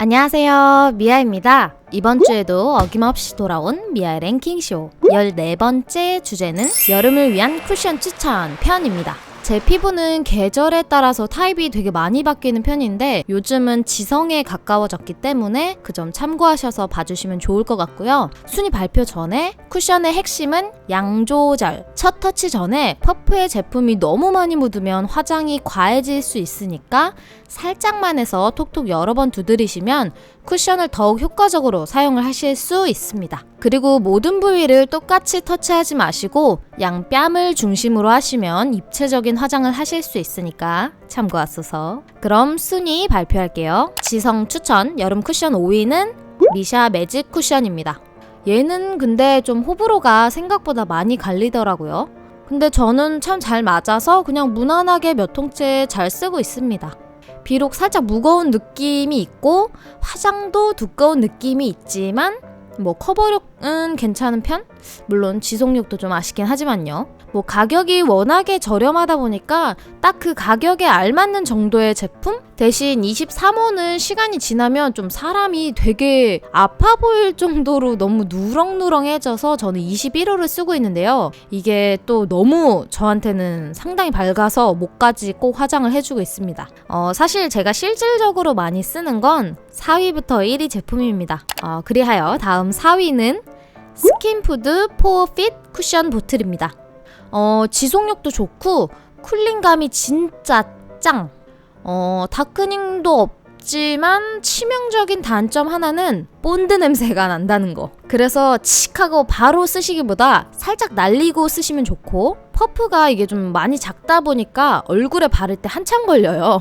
안녕하세요, 미아입니다. 이번 주에도 어김없이 돌아온 미아의 랭킹쇼 14번째 주제는 여름을 위한 쿠션 추천 편입니다. 제 피부는 계절에 따라서 타입이 되게 많이 바뀌는 편인데 요즘은 지성에 가까워졌기 때문에 그 점 참고하셔서 봐주시면 좋을 것 같고요. 순위 발표 전에 쿠션의 핵심은 양 조절. 첫 터치 전에 퍼프의 제품이 너무 많이 묻으면 화장이 과해질 수 있으니까 살짝만 해서 톡톡 여러 번 두드리시면 쿠션을 더욱 효과적으로 사용을 하실 수 있습니다. 그리고 모든 부위를 똑같이 터치하지 마시고 양뺨을 중심으로 하시면 입체적인 화장을 하실 수 있으니까 참고하소서. 그럼 순위 발표할게요. 지성 추천 여름 쿠션 5위는 미샤 매직 쿠션입니다. 얘는 근데 좀 호불호가 생각보다 많이 갈리더라고요. 근데 저는 참 잘 맞아서 그냥 무난하게 몇 통째 잘 쓰고 있습니다. 비록 살짝 무거운 느낌이 있고 화장도 두꺼운 느낌이 있지만 커버력은 괜찮은 편? 물론 지속력도 좀 아쉽긴 하지만요. 가격이 워낙에 저렴하다 보니까 딱 그 가격에 알맞는 정도의 제품? 대신 23호는 시간이 지나면 좀 사람이 되게 아파 보일 정도로 너무 누렁누렁해져서 저는 21호를 쓰고 있는데요. 이게 또 너무 저한테는 상당히 밝아서 목까지 꼭 화장을 해주고 있습니다. 사실 제가 실질적으로 많이 쓰는 건 4위부터 1위 제품입니다. 그리하여 다음 4위는 스킨푸드 포어 핏 쿠션 보틀입니다. 지속력도 좋고 쿨링감이 진짜 짱! 다크닝도 없지만 치명적인 단점 하나는 본드 냄새가 난다는 거. 그래서 칙하고 바로 쓰시기보다 살짝 날리고 쓰시면 좋고 퍼프가 이게 좀 많이 작다 보니까 얼굴에 바를 때 한참 걸려요.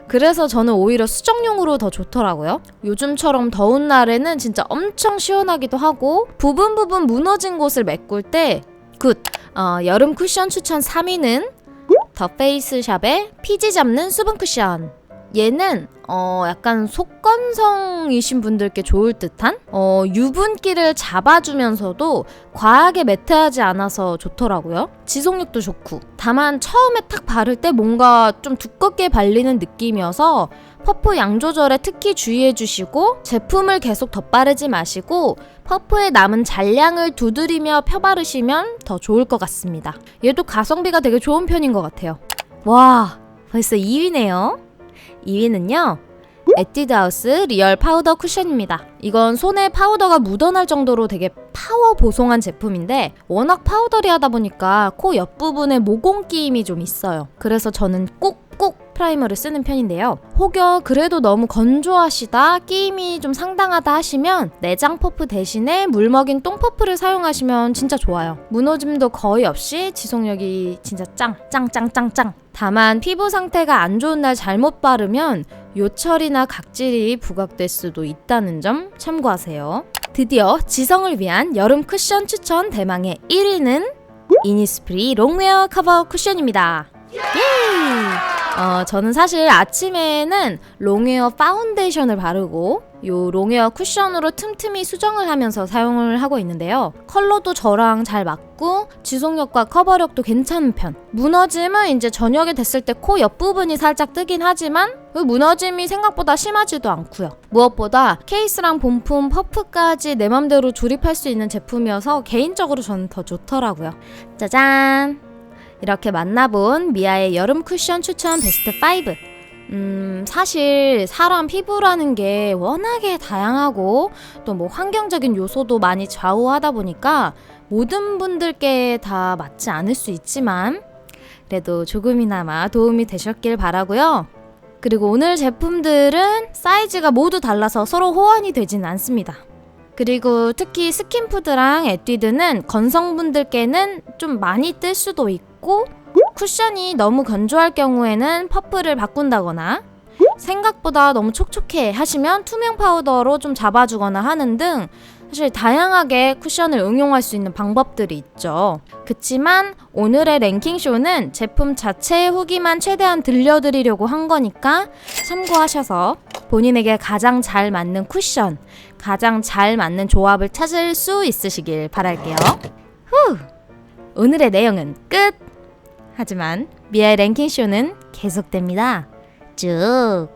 그래서 저는 오히려 수정용으로 더 좋더라고요. 요즘처럼 더운 날에는 진짜 엄청 시원하기도 하고 부분 무너진 곳을 메꿀 때 굿! 여름 쿠션 추천 3위는 더 페이스샵의 피지 잡는 수분 쿠션. 얘는 약간 속건성이신 분들께 좋을 듯한 유분기를 잡아주면서도 과하게 매트하지 않아서 좋더라고요. 지속력도 좋고 다만 처음에 딱 바를 때 뭔가 좀 두껍게 발리는 느낌이어서 퍼프 양 조절에 특히 주의해주시고 제품을 계속 덧바르지 마시고 퍼프에 남은 잔량을 두드리며 펴바르시면 더 좋을 것 같습니다. 얘도 가성비가 되게 좋은 편인 것 같아요. 와, 벌써 2위네요. 2위는요 에뛰드하우스 리얼 파우더 쿠션입니다. 이건 손에 파우더가 묻어날 정도로 되게 파워 보송한 제품인데 워낙 파우더리하다 보니까 코 옆부분에 모공 끼임이 좀 있어요. 그래서 저는 꼭 프라이머를 쓰는 편인데요. 혹여 그래도 너무 건조하시다 끼임이 좀 상당하다 하시면 내장 퍼프 대신에 물 먹인 똥 퍼프를 사용하시면 진짜 좋아요. 무너짐도 거의 없이 지속력이 진짜 짱. 다만 피부 상태가 안 좋은 날 잘못 바르면 요철이나 각질이 부각될 수도 있다는 점 참고하세요. 드디어 지성을 위한 여름 쿠션 추천 대망의 1위는 이니스프리 롱웨어 커버 쿠션입니다. 저는 사실 아침에는 롱웨어 파운데이션을 바르고 요 롱웨어 쿠션으로 틈틈이 수정을 하면서 사용을 하고 있는데요. 컬러도 저랑 잘 맞고 지속력과 커버력도 괜찮은 편. 무너짐은 이제 저녁에 됐을 때 코 옆부분이 살짝 뜨긴 하지만 그 무너짐이 생각보다 심하지도 않고요. 무엇보다 케이스랑 본품, 퍼프까지 내 맘대로 조립할 수 있는 제품이어서 개인적으로 저는 더 좋더라고요. 짜잔! 이렇게 만나본 미아의 여름 쿠션 추천 베스트 5. 사실 사람 피부라는 게 워낙에 다양하고 또 환경적인 요소도 많이 좌우하다 보니까 모든 분들께 다 맞지 않을 수 있지만 그래도 조금이나마 도움이 되셨길 바라고요. 그리고 오늘 제품들은 사이즈가 모두 달라서 서로 호환이 되진 않습니다. 그리고 특히 스킨푸드랑 에뛰드는 건성분들께는 좀 많이 뜰 수도 있고 쿠션이 너무 건조할 경우에는 퍼프를 바꾼다거나 생각보다 너무 촉촉해 하시면 투명 파우더로 좀 잡아주거나 하는 등 사실 다양하게 쿠션을 응용할 수 있는 방법들이 있죠. 그치만 오늘의 랭킹쇼는 제품 자체의 후기만 최대한 들려드리려고 한 거니까 참고하셔서 본인에게 가장 잘 맞는 쿠션, 가장 잘 맞는 조합을 찾을 수 있으시길 바랄게요. 오늘의 내용은 끝! 하지만 미아의 랭킹쇼는 계속됩니다. 쭉!